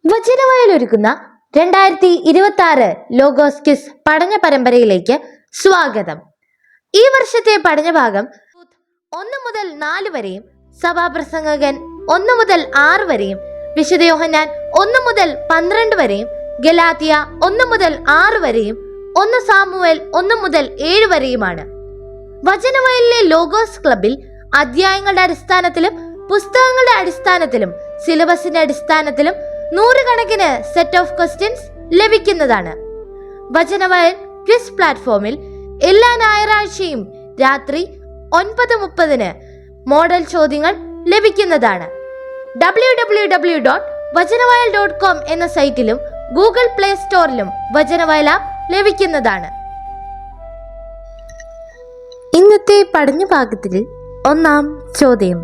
വചനവയലൊരുക്കുന്ന 2026 logos quiz പഠന പരമ്പരയിലേക്ക് സ്വാഗതം. ഈ വർഷത്തെ പഠനഭാഗം 1 മുതൽ 4 വരെയും, സഭാപ്രസംഗകൻ 1 മുതൽ 6 വരെയും, വിശുദ്ധ യോഹന്നാൻ 1 മുതൽ 12 വരെയും, ഗലാത്യ 1 മുതൽ 6 വരെയും, 1 സാമുവേൽ 1 മുതൽ 7 വരെയുമാണ്. വചനവയലിലെ ലോഗോസ് ക്ലബിൽ അധ്യായങ്ങളുടെ അടിസ്ഥാനത്തിലും പുസ്തകങ്ങളുടെ അടിസ്ഥാനത്തിലും സിലബസിന്റെ അടിസ്ഥാനത്തിലും 100 കണക്കിന് സെറ്റ് ഓഫ് ക്വസ്റ്റ്യൻസ് ലഭിക്കുന്നതാണ്. വചനവയൽ ക്വിസ് പ്ലാറ്റ്ഫോമിൽ എല്ലാ ഞായറാഴ്ചയും രാത്രി 9:30 മോഡൽ ചോദ്യങ്ങൾ ലഭിക്കുന്നതാണ്. www.vajanavayal.com എന്ന സൈറ്റിലും ഗൂഗിൾ പ്ലേ സ്റ്റോറിലും വചനവയൽ ആപ്പ് ലഭിക്കുന്നതാണ്. ഇന്നത്തെ പഠനഭാഗത്തിൽ 1-ാം ചോദ്യം: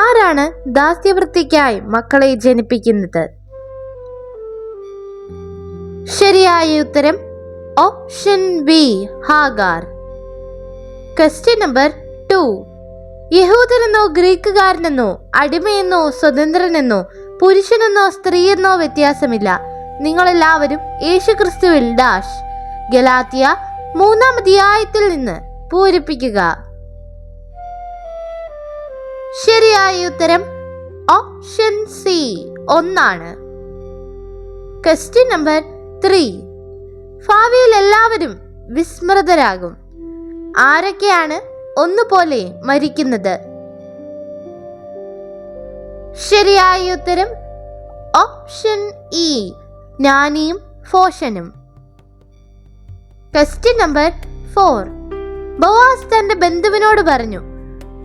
ആരാണ് ദാസ്യവൃത്തിക്കായി മക്കളെ ജനിപ്പിക്കുന്നത്? ശരിയായ ഉത്തരം option B, Hagar. Question number 2: യഹൂദനെന്നോ ഗ്രീക്കുകാരനെന്നോ അടിമയെന്നോ സ്വതന്ത്രനെന്നോ പുരുഷനെന്നോ സ്ത്രീയെന്നോ വ്യത്യാസമില്ല, നിങ്ങളെല്ലാവരും യേശുക്രിസ്തുവിൽ ഡാഷ്. ഗലാത്യ 3-ാം അധ്യായത്തിൽ നിന്ന് പൂരിപ്പിക്കുക. ശരിയായ ഉത്തരം ഓപ്ഷൻ സി, 1. ക്വസ്റ്റ്യൻ നമ്പർ 3: ഭാവിയിൽ എല്ലാവരും വിസ്മൃതരാകും, ആരൊക്കെയാണ് ഒന്നുപോലെ മരിക്കുന്നത്? ശരിയായ ഉത്തരം ഓപ്ഷൻ ഇ, ജ്ഞാനിയും ഭോഷനും. ക്വസ്റ്റ്യൻ നമ്പർ 4: ബോവാസ് തന്റെ ബന്ധുവിനോട് പറഞ്ഞു,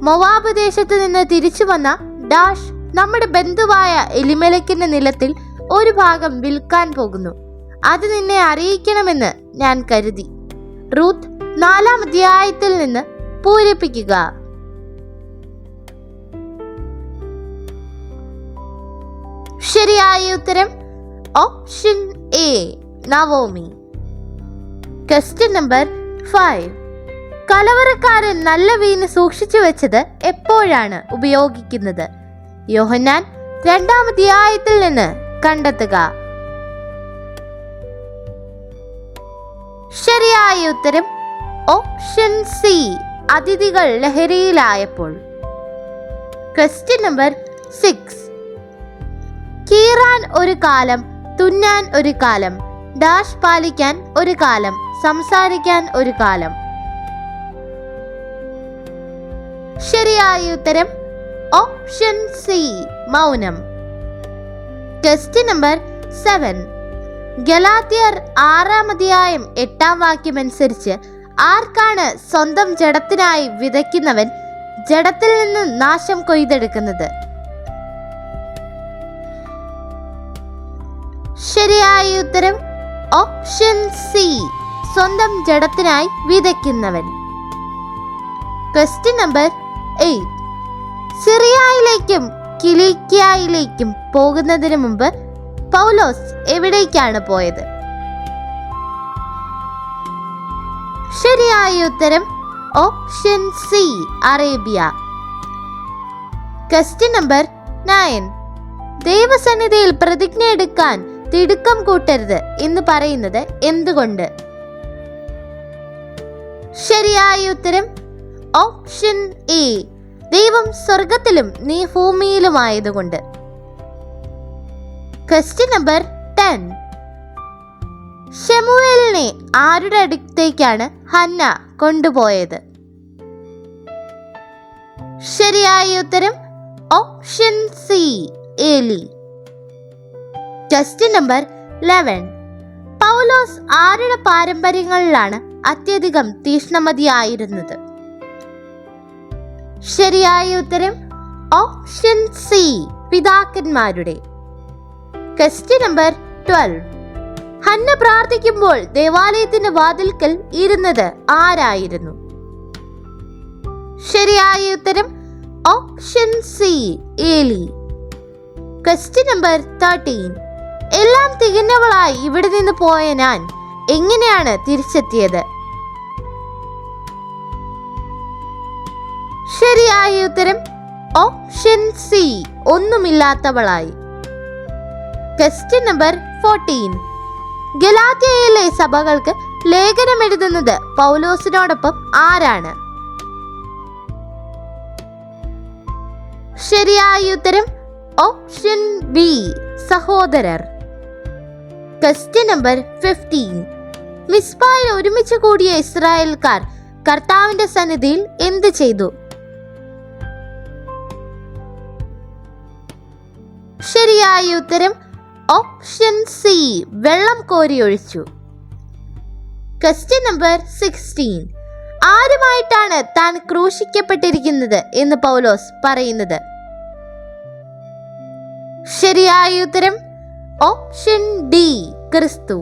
മോവാബ് ദേശത്ത് നിന്ന് തിരിച്ചു വന്ന ഡാഷ് നമ്മുടെ ബന്ധുവായ എലിമേലെക്കിന്റെ നിലത്തിൽ ഒരു ഭാഗം വിൽക്കാൻ പോകുന്നു, അത് നിന്നെ അറിയിക്കണമെന്ന് ഞാൻ കരുതി. റൂത്ത് 4-ാം അധ്യായത്തിൽ നിന്ന് പൂരിപ്പിക്കുക. ശരിയായ ഉത്തരം option A, Naomi. Question number 5: കലവറക്കാരൻ നല്ല വീഞ്ഞ് സൂക്ഷിച്ചു വെച്ചത് എപ്പോഴാണ് ഉപയോഗിക്കുന്നത്? യോഹന്നാൻ 2-ാം അധ്യായത്തിൽ നിന്ന് കണ്ടെത്തുക. ശരിയായ ഉത്തരം ഓപ്ഷൻ സി, അതിഥികൾ ലഹരിയിലായപ്പോൾ. ക്വസ്റ്റ്യൻ നമ്പർ 6: കീറാൻ ഒരു കാലം, തുന്നാൻ ഒരു കാലം, ഡാഷ് പാലിക്കാൻ ഒരു കാലം, സംസാരിക്കാൻ ഒരു കാലം. ശരിയായ ഉത്തരം ഓപ്ഷൻ സി, മൗനം. ക്വസ്റ്റ്യൻ നമ്പർ 7: ഗലാത്യർ 6-ാം അധ്യായം 8-ാം വാക്യം അനുസരിച്ച് ആർക്കാണ് സ്വന്തം ജഡത്തിനായി വിതയ്ക്കുന്നവൻ ജഡത്തിൽ നിന്ന് നാശം കൊയ്തെടുക്കുന്നത്? ശരിയായ ഉത്തരം ഓപ്ഷൻ സി, സ്വന്തം ജഡത്തിനായി വിതയ്ക്കുന്നവൻ. ക്വസ്റ്റ്യൻ നമ്പർ 8: സിറിയയിലേക്കും കിലിക്കിയയിലേക്കും പോകുന്നതിന് മുമ്പ് പൗലോസ് എവിടേക്കാണ് പോയത്? ശരിയായ ഉത്തരം option C, Arabia. Question number 9: ദൈവസന്നിധിയിൽ പ്രതിജ്ഞ എടുക്കാൻ തിടുക്കം കൂട്ടരുത് എന്ന് പറയുന്നത് എന്തുകൊണ്ട്? ശരിയായ ഉത്തരം ഓപ്ഷൻ എ, ദൈവം സ്വർഗത്തിലും നീ ഭൂമിയിലുമായതുകൊണ്ട്. ക്വസ്റ്റ്യൻ നമ്പർ 10: ശമൂവേലിനെ ആരുടെ അടുത്തേക്കാണ് ഹന്ന കൊണ്ടുപോയത്? ശരിയായ ഉത്തരം ഓപ്ഷൻ സി, ഏലി. ക്വസ്റ്റ്യൻ നമ്പർ 11: പൗലോസ് ആരുടെ പാരമ്പര്യങ്ങളിലാണ് അത്യധികം തീഷ്ണമതിയായിരുന്നത്? ശരിയായ ഉത്തരം ഓപ്ഷൻ സി, പിതാക്കന്മാരുടെ. ക്വസ്റ്റ്യൻ നമ്പർ 12: ഹന്ന പ്രാർത്ഥിക്കുമ്പോൾ ദേവാലയത്തിന്റെ വാതിൽക്കൽ ഇരുന്നത് ആരായിരുന്നു? ശരിയായ ഉത്തരം ഓപ്ഷൻ സി, ഏലി. ക്വസ്റ്റ്യൻ നമ്പർ 13: എല്ലാം തികഞ്ഞവളായി ഇവിടെ നിന്ന് പോയ ഞാൻ എങ്ങനെയാണ് തിരിച്ചെത്തിയത്? ശരിയായ ഉത്തരം ഓപ്ഷൻ സി, ഒന്നുമില്ലാത്തവളായി. Question number 14. ഗലാത്യയിലെ സഭകൾക്ക് ലേഖനം എഴുതുന്നത് പൗലോസിനോടൊപ്പം ആരാണ്? ശരിയായ ഉത്തരം ഓപ്ഷൻ ബി, സഹോദരർ. Question number 15. മിസ്പായിൽ ഒരുമിച്ച് കൂടിയ ഇസ്രായേൽക്കാർ കർത്താവിന്റെ സന്നിധിയിൽ എന്ത് ചെയ്തു? ശരിയായ ഉത്തരം ഓപ്ഷൻ സി, വെള്ളം കോരിയൊഴിച്ചു. Question number 16. ആരുമായിട്ടാണ് താൻ ക്രൂശിക്കപ്പെട്ടിരിക്കുന്നത് എന്ന് പൗലോസ് പറയുന്നത്? ശരിയായ ഉത്തരം ഓപ്ഷൻ ഡി, ക്രിസ്തു.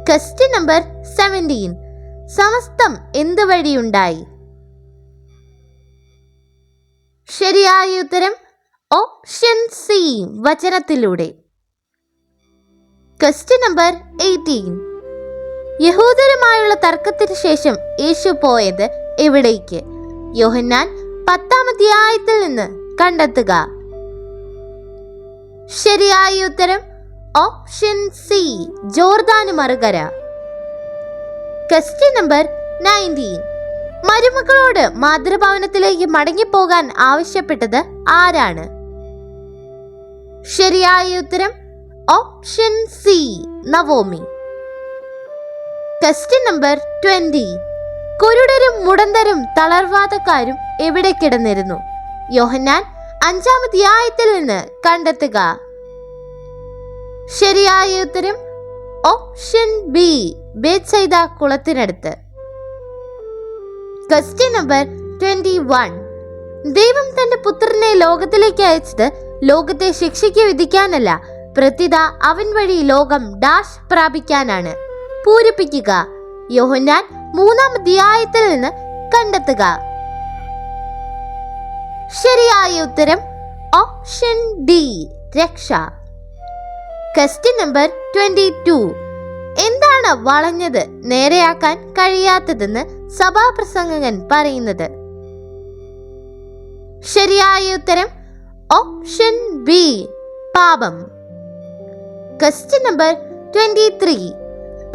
Question number 17. സമസ്തം എന്ത് വഴിയുണ്ടായി? ശരിയായ ഉത്തരം ഓപ്ഷൻ സി, വചനത്തിലൂടെ. Question number 18. യഹൂദരുമായുള്ള തർക്കത്തിന് ശേഷം യേശു പോയത് എവിടേക്ക്? യോഹന്നാൻ 10-ാം അധ്യായത്തിൽ നിന്ന് കണ്ടെത്തുക. ശരിയായ ഉത്തരം ഓപ്ഷൻ സി, ജോർദാന് മറുകര. Question number 19. മരുമക്കളോട് മാതൃഭവനത്തിലേക്ക് മടങ്ങിപ്പോകാൻ ആവശ്യപ്പെട്ടത് ആരാണ്? ശരിയായ ഉത്തരം option C, Naomi. Question number 20. കുരുടരും മുടന്തരും തളർവാദക്കാരും എവിടെ കിടന്നിരുന്നു? യോഹന്നാൻ 5-ാം അധ്യായത്തിൽ നിന്ന് കണ്ടെത്തുക. ശരിയായ ഉത്തരം ഓപ്ഷൻ ബി, ബേത്സൈദ കുളത്തിനടുത്ത്. Question number 21. ദൈവം തന്റെ പുത്രനെ ലോകത്തിലേക്ക് അയച്ചത് ലോകത്തെ ശിക്ഷയ്ക്ക് വിധിക്കാനല്ല, പ്രത്യുത അവൻ വഴി ലോകം ഡാഷ് പ്രാപിക്കാനാണ്. പൂരിപ്പിക്കുക. യോഹന്നാൻ 3-ാം അധ്യായത്തിൽ നിന്ന് കണ്ടെത്തുക. ശരിയായ ഉത്തരം ഓപ്ഷൻ ഡി, രക്ഷ. Question number 22. എന്താണ് വളഞ്ഞത് നേരെയാക്കാൻ കഴിയാത്തതെന്ന് സഭാപ്രസംഗകൻ പറയുന്നത്? ശരിയായ ഉത്തരം ഓപ്ഷൻ ബി, പാപം. Question number 23.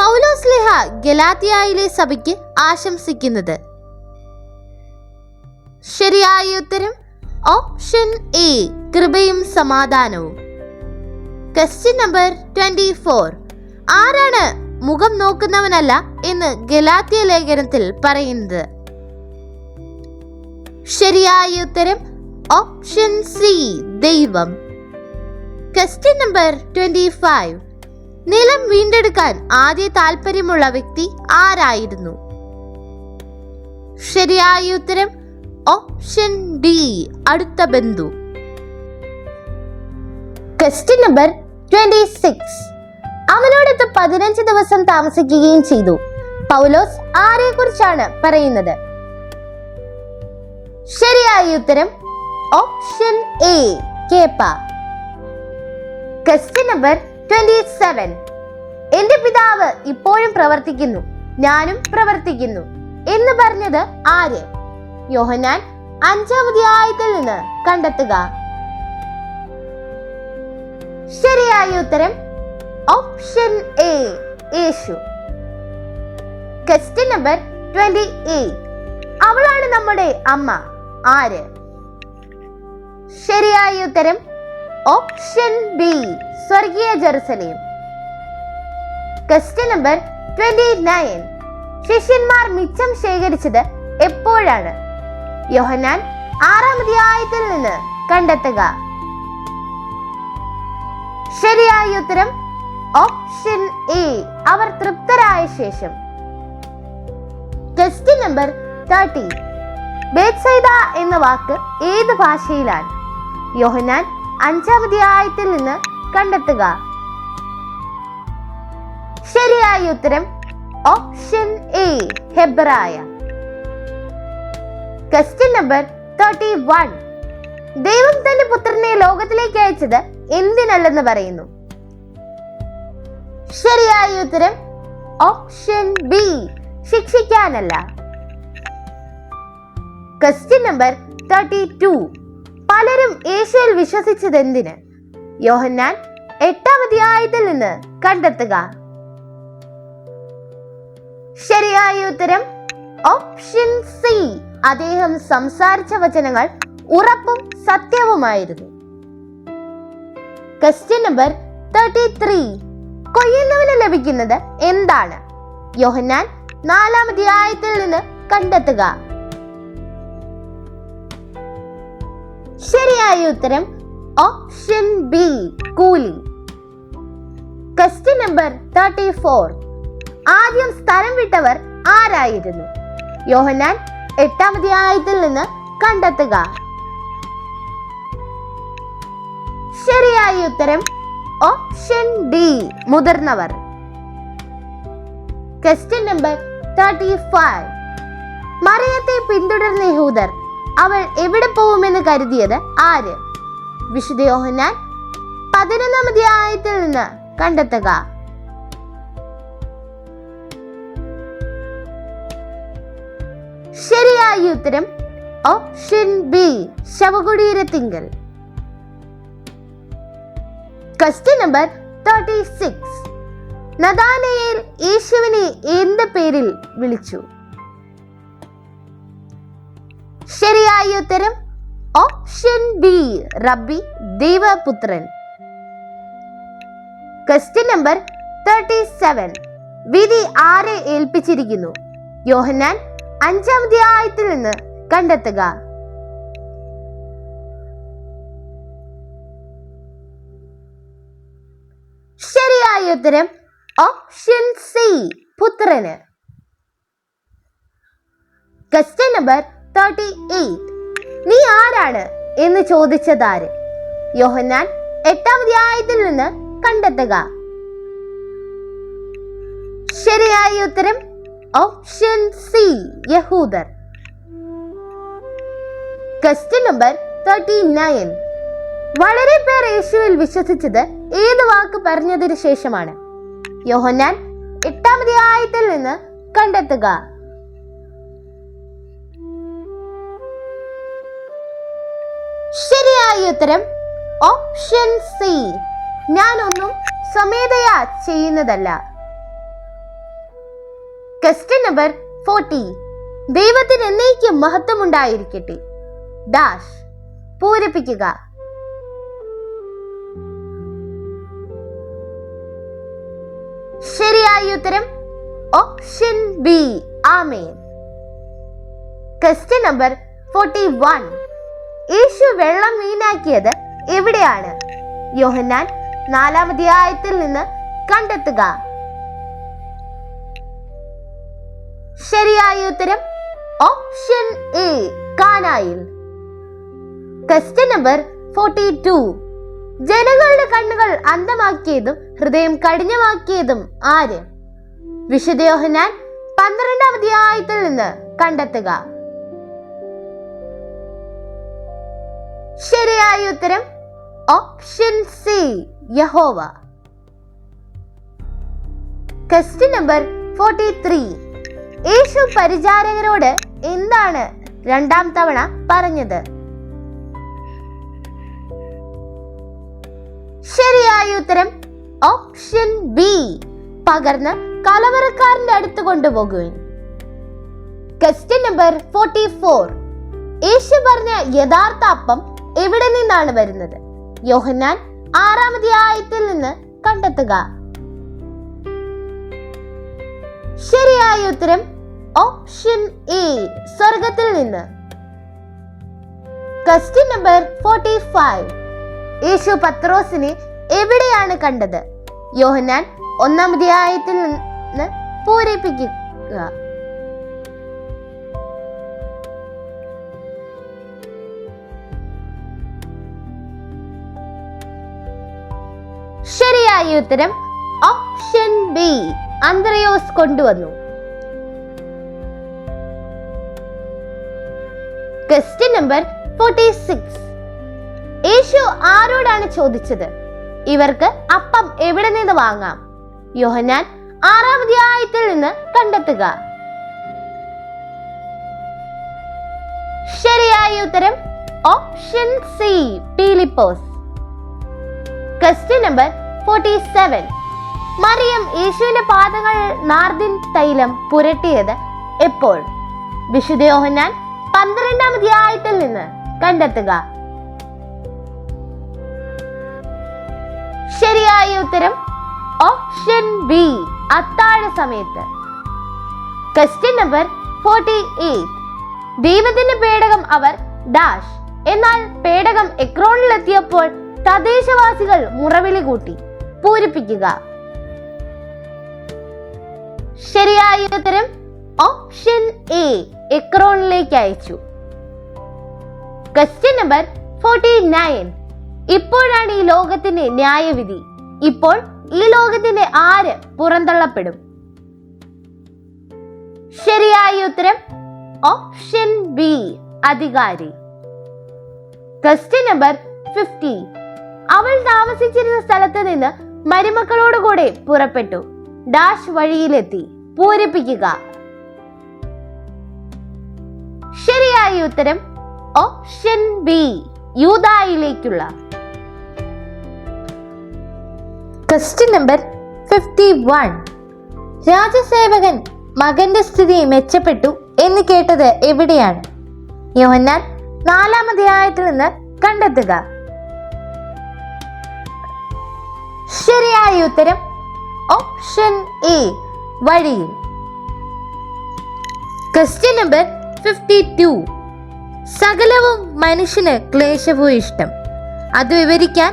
പൗലോസ്ലീഹ ഗലാത്യയിലെ സഭയ്ക്ക് ആശംസിക്കുന്നത്? ശരിയായ ഉത്തരം ഓപ്ഷൻ എ, കൃപയും സമാധാനവും. Question number 24. ആരാണ് മുഖം നോക്കുന്നവനല്ല എന്ന് ഗലാത്യ ലേഖനത്തിൽ പറയുന്നത്? ശരിയായ ഉത്തരം ഓപ്ഷൻ സി, ദൈവം. Question number 25. നിലം വീണ്ടെടുക്കാൻ ആദ്യ താല്പര്യമുള്ള വ്യക്തി ആരായിരുന്നു? ശരിയായ ഉത്തരം ഓപ്ഷൻ ഡി, അടുത്ത ബന്ധു. Question number 26. അവനോടൊത്ത് 15 ദിവസം താമസിക്കുകയും ചെയ്തു. പൗലോസ് ആരെ കുറിച്ചാണ് പറയുന്നത്? ശരിയായ ഉത്തരം ഓപ്ഷൻ എ, കേപ്പ. Question number 27. എന്റെ പിതാവ് ഇപ്പോഴും പ്രവർത്തിക്കുന്നു, ഞാനും പ്രവർത്തിക്കുന്നു എന്ന് പറഞ്ഞത് ആര്? യോഹന്നാൻ 5-ാം അധ്യായത്തിൽ നിന്ന് കണ്ടെത്തുക. ശരിയായ ഉത്തരം ഓപ്ഷൻ എ, യേശു. Question number 28. അവളാണ് നമ്മുടെ അമ്മ, ആര്? ശരിയായ ഉത്തരം ഓപ്ഷൻ ബി, സ്വർഗീയ ജെറുസലേം. Question number 29. ശിഷ്യന്മാർ മിച്ചം ശേഖരിച്ചത് എപ്പോഴാണ്? യോഹന്നാൻ 6-ാം അധ്യായത്തിൽ നിന്ന് കണ്ടെത്തുക. ശരിയായ ഉത്തരം ഓപ്ഷൻ എ, അവർ തൃപ്തരായ ശേഷം. Question number 30. ബേത്സൈദ എന്ന വാക്ക് ഏത് ഭാഷയിലാണ്? യോഹന്നാൻ 5-ാം അധ്യായത്തിൽ നിന്ന് കണ്ടെത്തുക. ശരിയായ ഉത്തരം ഓപ്ഷൻ എ, ഹെബ്രായ. Question number 31. ദൈവം തന്റെ പുത്രനെ ലോകത്തിലേക്ക് അയച്ചത് എന്തിനല്ലെന്ന് പറയുന്നു? ശരിയായ ഉത്തരം ഓപ്ഷൻ ബി, ശിക്ഷിക്കാനല്ല. Question number 32. പലരും യേശുവിൽ വിശ്വസിച്ചതെന്തിന്? യോഹന്നാൻ 8-ാം അധ്യായത്തിൽ നിന്ന് കണ്ടെത്തുക. ശരിയായ ഉത്തരം ഓപ്ഷൻ സി. അദ്ദേഹം സംസാരിച്ച വചനങ്ങൾ ഉറപ്പും സത്യവുമായിരുന്നു. Question number 33. കൊയ്യുന്നവന് ലഭിക്കുന്നത് എന്താണ്? യോഹന്നാൻ 4-ാം അധ്യായത്തിൽ നിന്ന് കണ്ടെത്തുക. ശരിയായ ഉത്തരം ഓപ്ഷൻ ബി, കൂലി. Question number 34. ആദ്യം സ്ഥലം വിട്ടവർ ആരായിരുന്നു? യോഹന്നാൻ 8-ാം അധ്യായത്തിൽ നിന്ന് കണ്ടെത്തുക. ശരിയായ ഉത്തരം ഓപ്ഷൻ ഡി, മുതിർന്നവർ. Question number 35. മറിയത്തെ പിന്തുടർന്ന യഹൂദർ അവൾ എവിടെ പോകുമെന്ന് കരുതിയത് ആര്? വിശുദ്ധ യോഹന്നാൻ 11-ാം അധ്യായത്തിൽ നിന്ന് കണ്ടെത്തുക. ശരിയായ ഉത്തരം ഓപ്ഷൻ ബി, ശവകുടീരത്തിങ്കൽ. Question number 36. നഥാനയേൽ യേശുവിനെ എന്ത് പേരിൽ വിളിച്ചു? ശരിയായ ഉത്തരം ഓപ്ഷൻ ബി, റബ്ബി, ദൈവപുത്രൻ. Question number 37. വിധി ആരെ ഏൽപ്പിച്ചിരിക്കുന്നു? യോഹന്നാൻ 5-ാം അധ്യായത്തിൽ നിന്ന് കണ്ടെത്തുക. ശരിയായ ഉത്തരം ഓപ്ഷൻ സി, പുത്രന്. Question number 38. നീ ആരാണ് എന്ന് ചോദിച്ചതാര്? യോഹന്നാൻ 8-ാം അധ്യായത്തിൽ നിന്ന് കണ്ടെത്തുക. ശരിയായ ഉത്തരം ഓപ്ഷൻ സി, യഹൂദർ. Question number 39. വളരെ പേർ യേശുവിൽ വിശ്വസിച്ചത് ഏത് വാക്ക് പറഞ്ഞതിന് ശേഷമാണ്? യോഹന്നാൻ 8-ാം അധ്യായത്തിൽ നിന്ന് കണ്ടെത്തുക. ശരിയായ ഉത്തരം ഓപ്ഷൻ സി, ഞാനൊന്നും സ്വമേധയാ ചെയ്യുന്നതല്ല. Question number 40. ദൈവത്തിന് എന്നേക്കും മഹത്വമുണ്ടായിരിക്കട്ടെ. ഡാഷ് പൂരിപ്പിക്കുക. ശരിയായ ഉത്തരം ഓപ്ഷൻ ബി, ആമേൻ. Question number 41. യേശു വെള്ളം വീണാക്കിയത് എവിടെയാണ്? യോഹന്നാൻ 4-ാം അധ്യായത്തിൽ നിന്ന് കണ്ടെത്തുക. ശരിയായ ഉത്തരം ഓപ്ഷൻ എ, കാനായിൽ. Question number 42. ജനങ്ങളുടെ കണ്ണുകൾ അന്ധമാക്കിയതും ഹൃദയം കഠിനമാക്കിയതും ആര്? വിശുദ്ധ യോഹന്നാൻ 12-ാം അധ്യായത്തിൽ നിന്ന് കണ്ടെത്തുക. ശരിയായ ഉത്തരം ഓപ്ഷൻ സി, യഹോവ. Question number 43. യേശു പരിചാരകരോട് എന്താണ് 2-ാം തവണ പറഞ്ഞത്? ശരിയായ ഉത്തരം ഓപ്ഷൻ ബി, പകർന്ന് കലവറക്കാരന്റെ അടുത്ത് കൊണ്ടുപോകുവിൻ. Question number 44. യേശു പറഞ്ഞ യഥാർത്ഥ അപ്പം എവിടെ നിന്നാണ് വരുന്നത്? യോഹന്നാൻ 6-ാം അധ്യായത്തിൽ നിന്ന് കണ്ടെത്തുക. ശരിയായ ഉത്തരം ഓപ്ഷൻ എ, സ്വർഗത്തിൽ നിന്ന്. Question number 45. യേശു പത്രോസിനെ എവിടെയാണ് കണ്ടത്? യോഹന്നാൻ 1-ാം അധ്യായത്തിൽ നിന്ന് പൂരിപ്പിക്കുക. ശരിയായ ഉത്തരം ഓപ്ഷൻ ബി, അന്ത്രയോസ് കൊണ്ടുവന്നു. Question number 46. യേശു ആരോടാണ് ചോദിച്ചത്? ഇവർക്ക് അപ്പം എവിടെ നിന്ന് വാങ്ങാം? യോഹന്നാൻ 6-ാം അധ്യായത്തിൽ നിന്ന് കണ്ടെത്തുക. ഉത്തരം ഓപ്ഷൻ സി പീലിപ്പോസ്. Question number 47. മറിയം യേശുവിന്റെ പാദങ്ങൾ നാർദിൻ തൈലം പുരട്ടിയത് എപ്പോൾ? വിശുദ്ധ യോഹന്നാൻ 12-ാം അധ്യായത്തിൽ നിന്ന് കണ്ടെത്തുക. ശരിയായ ഉത്തരം ഓപ്ഷൻ ബി അത്താഴ സമയത്ത്. Question number 48. ദൈവത്തിന്റെ പേടകം അവർ ഡാഷ്. എന്നാൽ പേടകം എക്രോണിലെത്തിയപ്പോൾ തദ്ദേശവാസികൾ മുറവിളി കൂട്ടി. പൂരിപ്പിക്കുക. ശരിയായ ഉത്തരം ഓപ്ഷൻ എ എക്രോണിലേക്ക് അയച്ചു. Question number 49. ഇപ്പോഴാണ് ഈ ലോകത്തിന്റെ ന്യായവിധി. ഇപ്പോൾ ഈ ലോകത്തിന്റെ ആര് പുറന്തള്ളപ്പെടും? ശരിയായ ഉത്തരം ഓപ്ഷൻ ബി അധികാരി. Question number 50. അവൾ താമസിച്ചിരുന്ന സ്ഥലത്ത് നിന്ന് മരുമക്കളോടുകൂടെ പുറപ്പെട്ടു. ഡാഷ് വഴിയിലെത്തി. പൂരിപ്പിക്കുക. ശരിയായ ഉത്തരം ഓപ്ഷൻ ബി യൂദായിലേക്കുള്ള. Question number 51. രാജസേവകൻ മകന്റെ സ്ഥിതി മെച്ചപ്പെട്ടു എന്ന് കേട്ടത് എവിടെയാണ്? യോഹന്നാൻ 4-ാം അധ്യായത്തിൽ നിന്ന് കണ്ടെത്തുക. ശരിയായ ഉത്തരം ഓപ്ഷൻ എ വഴിയിൽ. Question number 52. സകലവും മനുഷ്യന് ക്ലേശവും ഇഷ്ടം. അത് വിവരിക്കാൻ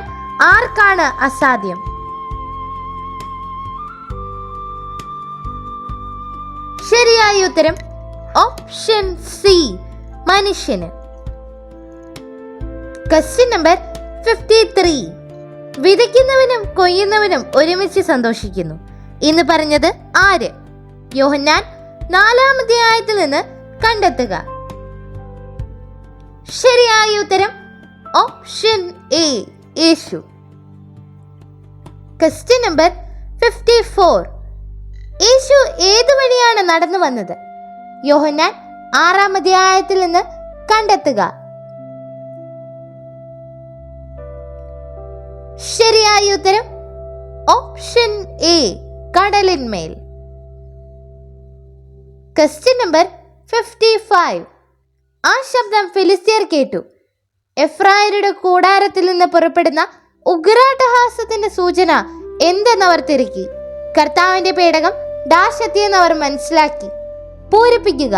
ആർക്കാണ് അസാധ്യം? ശരിയായ ഉത്തരം ഓപ്ഷൻ സി മനുഷ്യന്. Question number 53. വിതയ്ക്കുന്നവനും കൊയ്യുന്നവനും ഒരുമിച്ച് സന്തോഷിക്കുന്നു എന്ന് പറഞ്ഞത് ആര്? യോഹന്നാൻ 4-ാം അധ്യായത്തിൽ നിന്ന് കണ്ടെത്തുക. ശരിയായ ഉത്തരം ഓപ്ഷൻ എ യേശു. Question number 54. യേശു ഏതു വഴിയാണ് നടന്നു വന്നത്? യോഹന്നാൻ 6-ാം അധ്യായത്തിൽ നിന്ന് കണ്ടെത്തുക. ശരിയായ ഉത്തരം ഓപ്ഷൻ എ കടലിന്മേൽ. Question number 55. ആ ശബ്ദം ഫിലിസ്ത്യർ കേട്ടു. എഫ്രായരുടെ കൂടാരത്തിൽ നിന്ന് പുറപ്പെടുന്ന ഉഗ്രാട്ടഹാസത്തിന്റെ സൂചന എന്തെന്നവർ തിരക്കി. കർത്താവിന്റെ പേടകം ഡാഷ് എത്തിയെന്ന് അവർ മനസ്സിലാക്കി. പൂരിപ്പിക്കുക.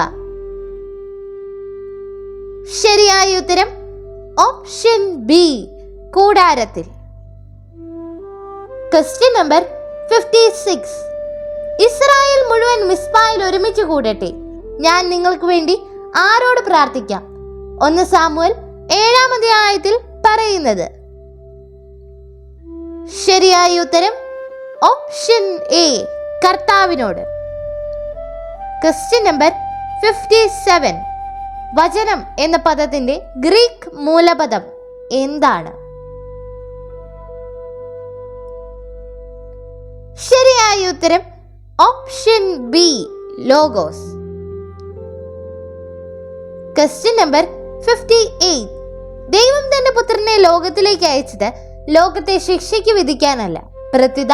ശരിയായ ഉത്തരം ഓപ്ഷൻ ബി കൂടാരത്തിൽ. Question number 56. ഇസ്രായേൽ മുഴുവൻ മിസ്പായിൽ ഒരുമിച്ച് കൂടട്ടെ. ഞാൻ നിങ്ങൾക്ക് വേണ്ടി ആരോട് പ്രാർത്ഥിക്കാം? 1 സാമുവേൽ 7-ാം അധ്യായത്തിൽ പറയുന്നത്. ശരിയായ ഉത്തരം ഓപ്ഷൻ എ കർത്താവിനോട്. Question number 57. വചനം എന്ന പദത്തിന്റെ ഗ്രീക്ക് മൂലപദം എന്താണ്? ശരിയായ ഉത്തരം option B logos. Question number 58. ദൈവം തന്റെ പുത്രനെ ലോകത്തിലേക്ക് അയച്ചത് ലോകത്തെ ശിക്ഷയ്ക്ക് വിധിക്കാനല്ല, പ്രത്യുത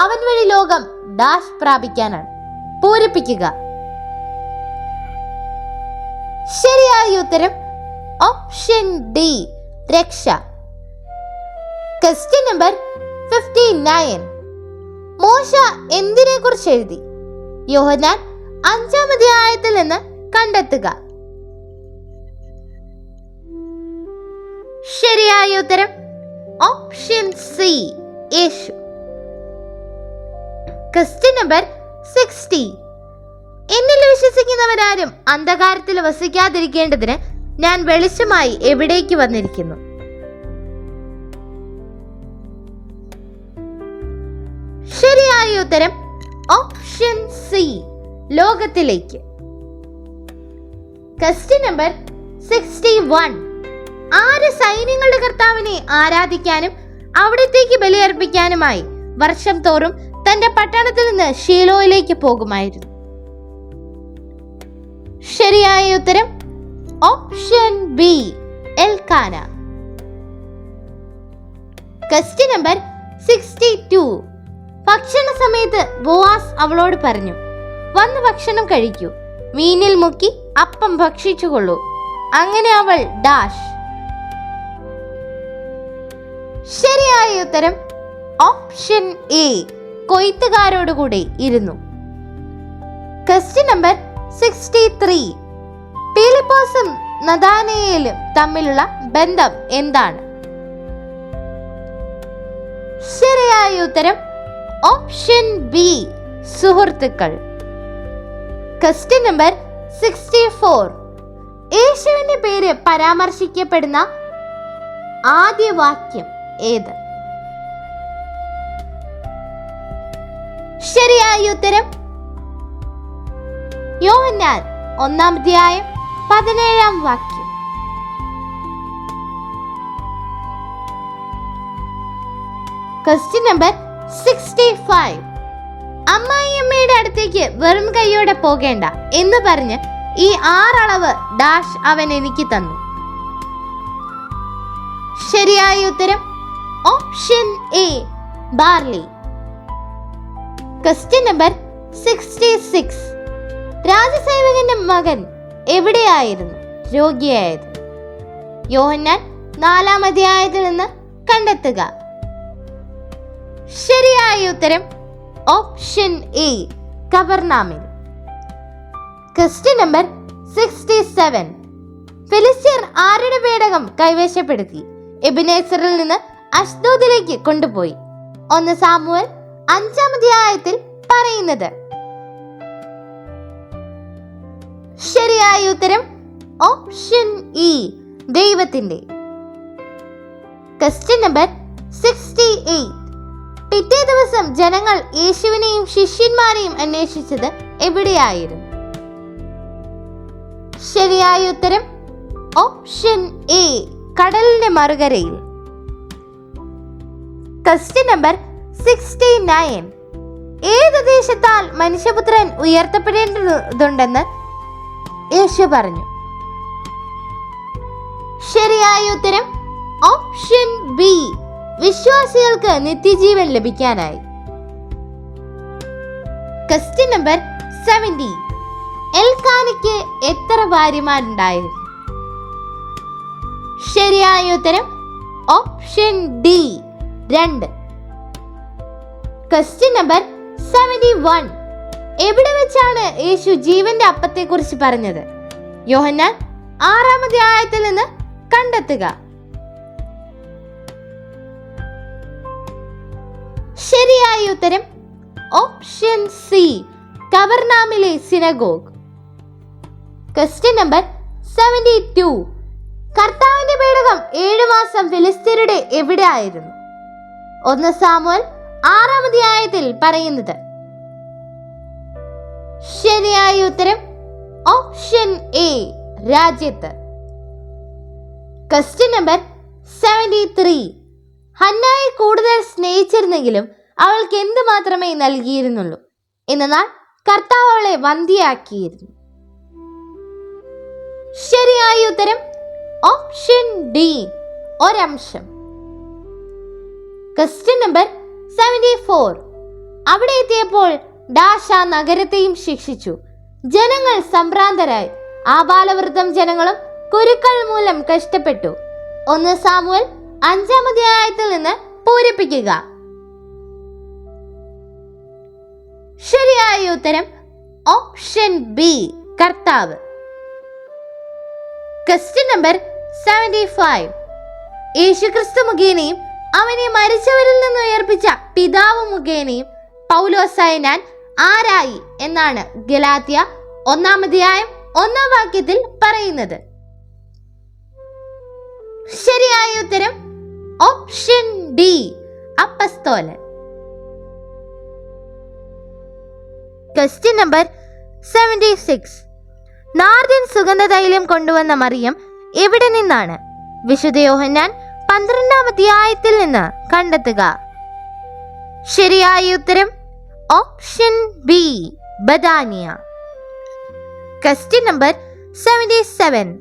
അവൻ വഴി ലോകം ഡാഷ് പ്രാപിക്കാനാണ്. പൂരിപ്പിക്കുക. ശരിയായ ഉത്തരം ഓപ്ഷൻ ഡി രക്ഷ. Question number 59. മോശ എന്തിനെ കുറിച്ച് എഴുതി? യോഹന്നാൻ 5-ാം അധ്യായത്തിൽ നിന്ന് കണ്ടെത്തുക. ശരിയായ ഉത്തരം ഓപ്ഷൻ സി യേശു. Question number 60. എന്നിൽ വിശ്വസിക്കുന്നവരാരും അന്ധകാരത്തിൽ വസിക്കാതിരിക്കേണ്ടതിന് ഞാൻ വെളിച്ചമായി എവിടേക്ക് വന്നിരിക്കുന്നു? ശരിയായ ഉത്തരം ഓപ്ഷൻ സി ലോകത്തിലേക്ക്. Question number 61. ആര് സൈന്യങ്ങളുടെ കർത്താവിനെ ആരാധിക്കാനും അവിടത്തേക്ക് ബലിയർപ്പിക്കാനുമായി വർഷം തോറും തന്റെ പട്ടണത്തിൽ നിന്ന് ഷീലോയിലേക്ക് പോകുമായിരുന്നു? ശരിയായ ഉത്തരം option B Elkanah. Question number 62. ഭക്ഷണ സമയത്ത് ബോവാസ് അവളോട് പറഞ്ഞു, വന്ന് ഭക്ഷണം കഴിക്കൂ, മീനിൽ മുക്കി അപ്പം ഭക്ഷിച്ചുകൊള്ളൂ. അങ്ങനെ അവൾ ഡാഷ്. ശരിയായ ഉത്തരം ഓപ്ഷൻ എ, കൊയ്ത്തുകാരോടുകൂടെ ഇരുന്നു. Question number 63. പീലിപ്പോസും നഥാനയേലും തമ്മിലുള്ള ബന്ധം എന്താണ്? ശരിയായ ഉത്തരം ഓപ്ഷൻ ബി, സുഹൃത്തുക്കൾ. Question number 64. യേശുവിന്റെ പേര് പരാമർശിക്കപ്പെടുന്ന ആദ്യ വാക്യം ഏത്? ശരിയായ ഉത്തരം യോഹന്നാൻ 1-ാം അധ്യായം 17-ാം വാക്യം. Question number 65. അമ്മായിയമ്മയുടെ അടുത്തേക്ക് വെറും കൈയോടെ പോകേണ്ട എന്ന് പറഞ്ഞ് ഈ 6 അളവ് ഡാഷ് അവൻ എനിക്ക് തന്നു. ശരിയായ ഉത്തരം option A, barley. Question number 66. രാജസേവകന്റെ മകൻ എവിടെയായിരുന്നു രോഗിയായത്? യോഹന്നാൻ 4-ാം അധ്യായത്തിൽ നിന്ന് കണ്ടെത്തുക. ശരിയായ ഉത്തരം ഓപ്ഷൻ എ, കബർനാമിൽ. Question number 67. ഫിലിസ്ത്യർ ആരുടെ പേടകം കൈവശപ്പെടുത്തി എബിനേസറിൽ നിന്ന് അഷ്ദോദിലേക്ക് കൊണ്ടുപോയി? 1 സാമുവേൽ 5-ാം അധ്യായത്തിൽ പറയുന്നത്. ശരിയായ ഉത്തരം ഓപ്ഷൻ ഇ, ദൈവത്തിന്റെ. Question number 68. പിറ്റേ ദിവസം ജനങ്ങൾ യേശുവിനെയും ശിഷ്യന്മാരെയും അന്വേഷിച്ചത് എവിടെയായിരുന്നു? ശരിയായ ഉത്തരം ഓപ്ഷൻ എ, കടലിന്റെ മറുകരയിൽ. Question number 69. ഏത് ദേശത്താൽ മനുഷ്യപുത്രൻ ഉയർത്തപ്പെടേണ്ടതുണ്ടെന്ന് യേശു പറഞ്ഞു? ശരിയായ ഉത്തരം ഓപ്ഷൻ ബി, വിശ്വാസികൾക്ക് നിത്യജീവൻ ലഭിക്കാനായി. Question number 70. എൽക്കാനയ്ക്ക് എത്ര ഭാര്യമാരുണ്ടായിരുന്നു? ശരിയായ ഉത്തരം ഓപ്ഷൻ ഡി, 2. Question number 71. എവിടെ വെച്ചാണ് യേശു ജീവന്റെ അപ്പത്തെ കുറിച്ച് പറഞ്ഞത്? യോഹന്നാൻ 6-ാം അധ്യായത്തിൽ നിന്ന് കണ്ടെത്തുക. ശരിയായ ഉത്തരം ഓപ്ഷൻ സി, കബർനാമിലെ സിനഗോഗ്. Question number 72. കർത്താവിന്റെ പേടകം 7 മാസം ഫിലിസ്ത്യരുടെ എവിടെ ആയിരുന്നു? 1 സാമുവേൽ 6-ാം അധ്യായത്തിൽ പറയുന്നത്. ശരിയായ ഉത്തരം ഓപ്ഷൻ എ, രാജ്യത്ത്. Question number 73. ഹന്നായെ കൂടുതൽ സ്നേഹിച്ചിരുന്നെങ്കിലും അവൾക്ക് എന്ത് മാത്രമേ നൽകിയിരുന്നുള്ളൂ? എന്നാൽ കർത്താവ് അവളെ വന്ധ്യയാക്കിയിരുന്നു. ശരിയായ ഉത്തരം ഓപ്ഷൻ ഡി, ഒരംശം. Question number 74. അവിടെ എത്തിയപ്പോൾ ഡാഷ നഗരത്തെയും ശിക്ഷിച്ചു. ജനങ്ങൾ സംഭ്രാന്തരായി. ആബാലവൃദ്ധം ജനങ്ങളും കുരുക്കൾ മൂലം കഷ്ടപ്പെട്ടു. 1 സാമുവേൽ 5-ാം അധ്യായത്തിൽ നിന്ന് പൂരിപ്പിക്കുക. ശരിയായ ഉത്തരം ഓപ്ഷൻ ബി, കർത്താവ്. Question number 75. യേശുക്രിസ്തു മുഖേനയും അവനെ മരിച്ചവരിൽ നിന്ന് ഉയർപ്പിച്ച പിതാവ് മുഖേനയും പൗലോസായ ഞാൻ ആരായി എന്നാണ് ഗലാത്യ 1-ാം അധ്യായം 1-ാം വാക്യത്തിൽ പറയുന്നത്? ശരിയായ ഉത്തരം ഓപ്ഷൻ ഡി, അപ്പസ്തോലൻ. Question number 76. നാർദിൻ സുഗന്ധതൈലം കൊണ്ടുവന്ന മറിയം എവിടെ നിന്നാണ്? വിശുദ്ധ യോഹന്നാൻ 12-ാം അധ്യായത്തിൽ നിന്ന് കണ്ടെത്തുക. ശരിയായ ഉത്തരം option B, Badania. Question number 77.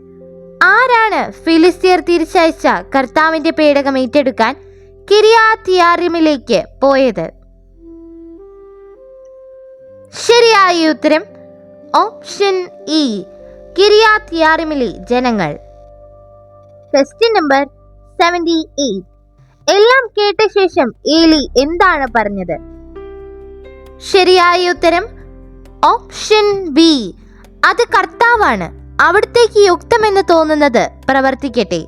ആരാണ് ഫിലിസ്തീർ തിരിച്ചയച്ച കർത്താവിന്റെ പേടകം ഏറ്റെടുക്കാൻ കിരിയാത്യയാരീമിലേക്ക് പോയത്? ശരിയായ ഉത്തരം ഓപ്ഷൻ ഇ, കിരിയാത്യയാരീമിലെ ജനങ്ങൾ. Question number 78. എല്ലാം കേട്ട ശേഷം ഏലി എന്താണ് പറഞ്ഞത്? ശരിയായ ഉത്തരം ഓപ്ഷൻ ബി, അത് കർത്താവാണ്, അവിടത്തേക്ക് യുക്തമെന്ന് തോന്നുന്നത് പ്രവർത്തിക്കട്ടെ.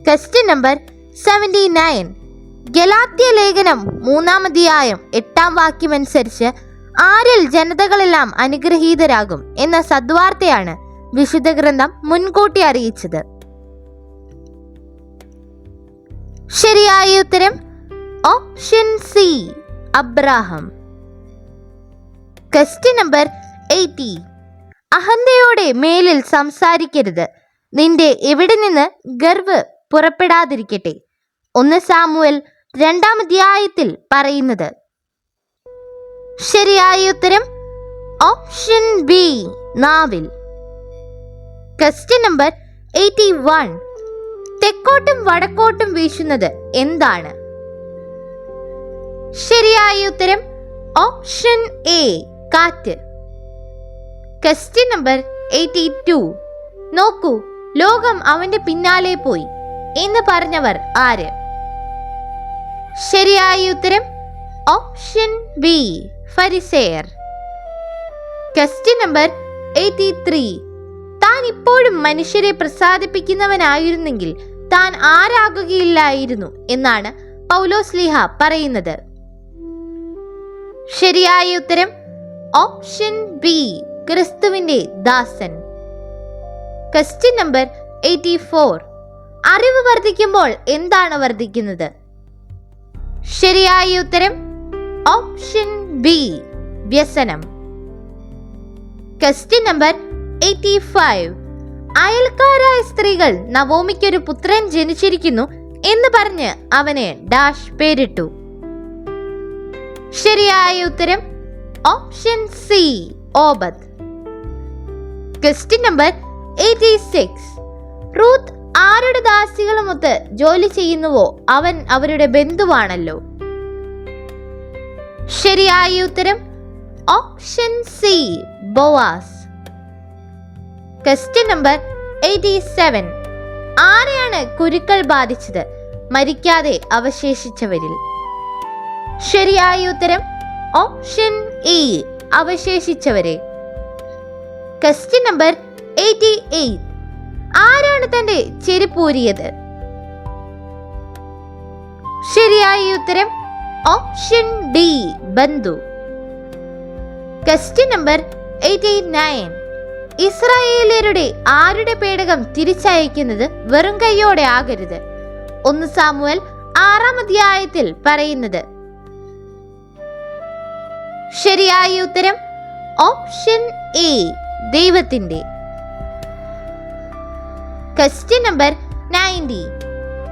Question number 79. ഗലാത്യ ലേഖനം 3-ാം അധ്യായം 8-ാം വാക്യമനുസരിച്ച് ആരിൽ ജനതകളെല്ലാം അനുഗ്രഹീതരാകും എന്ന സദ്വാർത്തയാണ് വിശുദ്ധ ഗ്രന്ഥം മുൻകൂട്ടി അറിയിച്ചത്? ശരിയായ ഉത്തരം option C, Abraham. Question number 80. അഹന്തയോടെ മേലിൽ സംസാരിക്കരുത്, നിന്റെ എവിടെ നിന്ന് ഗർവ് പുറപ്പെടാതിരിക്കട്ടെ. 1 സാമുവേൽ 2-ാം അധ്യായത്തിൽ പറയുന്നത്. ശരിയായ ഉത്തരം ഓപ്ഷൻ ബി, നാവിൽ. Question number 81. തെക്കോട്ടും വടക്കോട്ടും വീശുന്നത് എന്താണ്? ശരിയായ ഉത്തരം ഓപ്ഷൻ എ, കാറ്റ്. Question number 82. നോക്കൂ, ലോകം അവന്റെ പിന്നാലെ പോയി എന്ന് പറഞ്ഞവർ ആര്? ശരിയായ ഉത്തരം ഓപ്ഷൻ ബി, ഫരിസേയർ. Question number 83. താൻ ഇപ്പോഴും മനുഷ്യരെ പ്രസാദിപ്പിക്കുന്നവനായിരുന്നെങ്കിൽ താൻ ആരാകുകയില്ലായിരുന്നു എന്നാണ് പൗലോസ്ലീഹ പറയുന്നത്. ശരിയായ ഉത്തരം ഓപ്ഷൻ ബി, ക്രിസ്തുവിന്റെ ദാസൻ. Question number 84. അറിവ് വർദ്ധിക്കുമ്പോൾ എന്താണ് വർദ്ധിക്കുന്നത്? ശരിയായ ഉത്തരം ഓപ്ഷൻ ബി, വ്യസനം. Question number 85. അയൽക്കാരായ സ്ത്രീകൾ നവോമിക്കൊരു പുത്രൻ ജനിച്ചിരിക്കുന്നു എന്ന് പറഞ്ഞ് അവന് ഡാഷ് പേരിട്ടു. ശരിയായ ഉത്തരം option C, Obed. Question number 86. Ruth ആരുടെ ദാസികളുമൊത്ത് ജോലി ചെയ്യുന്നുവോ അവൻ അവരുടെ ബന്ധുവാണല്ലോ. ശരിയായ ഉത്തരം option C, Boaz. Question number 87. ആരെയാണ് കുരുക്കൾ ബാധിച്ചത് മരിക്കാതെ അവശേഷിച്ചവരിൽ? ശരിയായ ഉത്തരം ഓപ്ഷൻ ഇ, അവശേഷിച്ചവരെ. Question number 88. ആരാണ് തന്റെ ചെരുപ്പൂരിയത്? ശരിയായ ഉത്തരം ഓപ്ഷൻ ഡി, ബന്ധു. Question number 89. ഇസ്രായേലിയരുടെ ആരുടെ പേടകം തിരിച്ചയക്കുന്നത് വെറും കൈയോടെ ആകരുത്? 1 സാമുവേൽ 6-ാം അധ്യായത്തിൽ പറയുന്നത്. ശരിയായ ഉത്തരം ഓപ്ഷൻ എ, ദൈവത്തിന്റെ. Question number 90.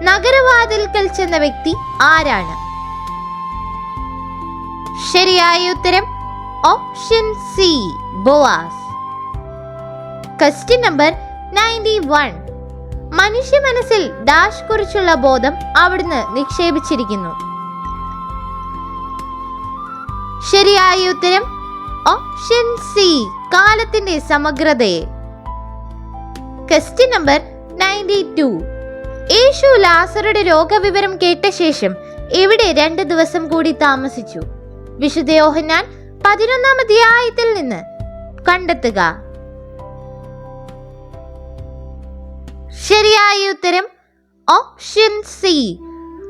നഗരവാതിൽക്കൽ ചെന്ന വ്യക്തി ആരാണ്? ശരിയായ ഉത്തരം option C, Boaz. Question number 91. മനുഷ്യ മനസ്സിൽ ഡാഷ് കുറിച്ചുള്ള ബോധം അവിടുന്ന് നിക്ഷേപിച്ചിരിക്കുന്നു. ശരിയായ ഉത്തരം ഓപ്ഷൻ സി, കാലത്തിന്റെ സമഗ്രതയെ. Question number 92. യേശു ലാസറുടെ രോഗവിവരം കേട്ട ശേഷം എവിടെ 2 ദിവസം കൂടി താമസിച്ചു? വിശുദ്ധ യോഹന്നാൻ 11-ാം അധ്യായത്തിൽ നിന്ന് കണ്ടെത്തുക. ശരിയായ ഉത്തരം ഓപ്ഷൻ സി,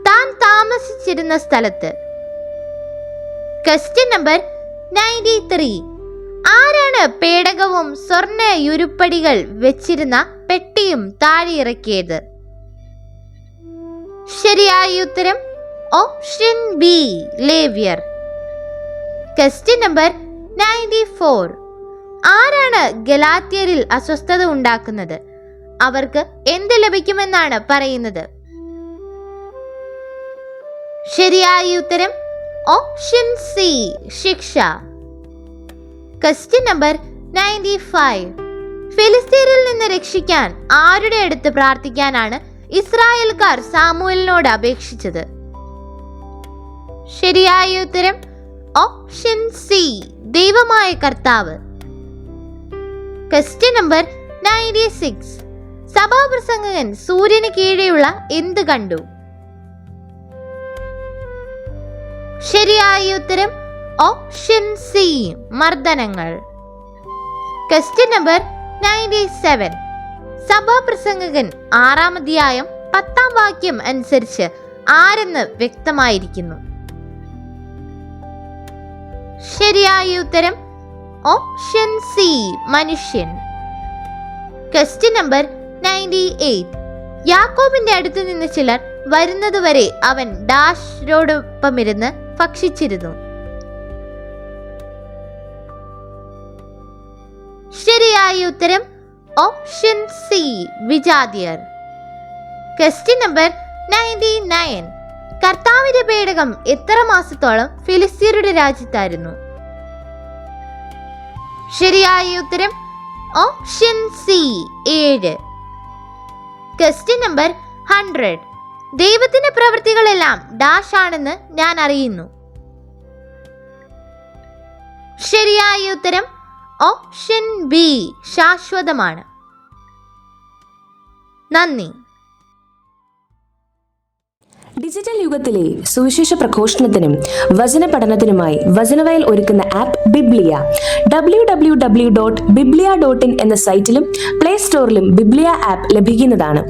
താൻ താമസിച്ചിരുന്ന സ്ഥലത്ത്. Question number 93. ആരാണ് പേടകവും സ്വർണ്ണ യുരുപ്പടികൾ വെച്ചിരുന്ന പെട്ടിയും താഴെ ഇറക്കിയത്? ശരിയായ ഉത്തരം ഓപ്ഷൻ ബി, ലേവ്യർ. Question number 94. ആരാണ് ഗലാത്യരിൽ അസ്വസ്ഥത ഉണ്ടാക്കുന്നത്? അവർക്ക് എന്ത് ലഭിക്കുമെന്നാണ് പറയുന്നത്? ശരിയായ ഉത്തരം ഓപ്ഷൻ സി, ശിക്ഷ. Question number 95. ഫിലിസ്തീനിൽ നിന്ന് രക്ഷിക്കാൻ ആരുടെ അടുത്ത് പ്രാർത്ഥിക്കാനാണ് ഇസ്രായേൽക്കാർ സാമുവേലിനോട് അപേക്ഷിച്ചത്? ശരിയായ ഉത്തരം ഓപ്ഷൻ സി, ദൈവമായ കർത്താവ്. Question number 96. സഭാപ്രസംഗകൻ സൂര്യന് കീഴെയുള്ള എന്ത് കണ്ടു? ശരിയായ ഉത്തരം ഓപ്ഷൻ സി, മർദ്ദനങ്ങൾ. Question number 97. സഭാപ്രസംഗകൻ 6-ാം അധ്യായം 10-ാം വാക്യം അനുസരിച്ച് ആരെന്ന് വ്യക്തമായിരിക്കുന്നു? ശരിയായ ഉത്തരം ഓപ്ഷൻ സി, മനുഷ്യൻ. Question number 98. യാക്കോബിന്റെ അടുത്ത് നിന്ന് ചിലർ വരുന്നതുവരെ അവൻ ഡാഷിനോടൊപ്പമിരുന്ന് ഭക്ഷിച്ചിരുന്നു. ശരിയായ ഉത്തരം ഓപ്ഷൻ സി, വിജാതിയർ. Question number 99. കർത്താവിന്റെ പേടകം എത്ര മാസത്തോളം ഫിലിസ്തീനരുടെ രാജ്യത്തായിരുന്നു? ശരിയായ ഉത്തരം ഓപ്ഷൻ സി, 7. Question number 100. ദൈവത്തിന്റെ പ്രവൃത്തികളെല്ലാം ഡാഷ് ആണെന്ന് ഞാൻ അറിയുന്നു. ശരിയായ ഉത്തരം ഓപ്ഷൻ ബി, ശാശ്വതമാണ്. നന്ദി. ഡിജിറ്റൽ യുഗത്തിലെ സുവിശേഷ പ്രഘോഷണത്തിനും വചന പഠനത്തിനുമായി വചനവയൽ ഒരുക്കുന്ന ആപ്പ് ബിബ്ലിയ. www.biblia.in എന്ന സൈറ്റിലും പ്ലേ സ്റ്റോറിലും ബിബ്ലിയ ആപ്പ് ലഭിക്കുന്നതാണ്.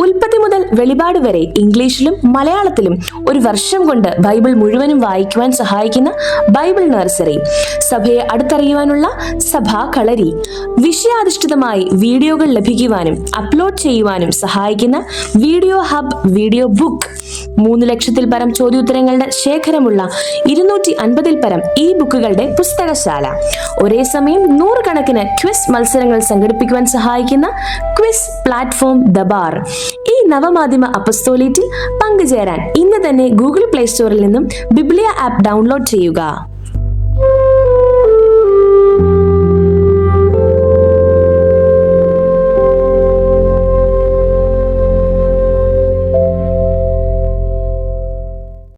ഉൽപ്പത്തി മുതൽ വെളിപാട് വരെ ഇംഗ്ലീഷിലും മലയാളത്തിലും ഒരു വർഷം കൊണ്ട് ബൈബിൾ മുഴുവനും വായിക്കുവാൻ സഹായിക്കുന്ന ബൈബിൾ നഴ്സറി, സഭയെ അടുത്തറിയുവാനുള്ള സഭാ കളരി, വിഷയാധിഷ്ഠിതമായി വീഡിയോകൾ ലഭിക്കുവാനും അപ്ലോഡ് ചെയ്യുവാനും സഹായിക്കുന്ന വീഡിയോ ഹബ് വീഡിയോ ബുക്ക്, 3 ലക്ഷത്തിൽ പരം ചോദ്യോത്തരങ്ങളുടെ ശേഖരമുള്ള 250-ൽ പരം ഈ ബുക്കുകളുടെ പുസ്തകശാല, ഒരേ സമയം 100 കണക്കിന് ക്വിസ് മത്സരങ്ങൾ സംഘടിപ്പിക്കുവാൻ സഹായിക്കുന്ന ക്വിസ് പ്ലാറ്റ്ഫോം ദബാർ. ഈ നവമാധ്യമ അപ്പസ്തോലേറ്റിൽ പങ്കുചേരാൻ ഇന്ന് തന്നെ ഗൂഗിൾ പ്ലേ സ്റ്റോറിൽ നിന്നും ബിബ്ലിയ ആപ്പ് ഡൗൺലോഡ് ചെയ്യുക.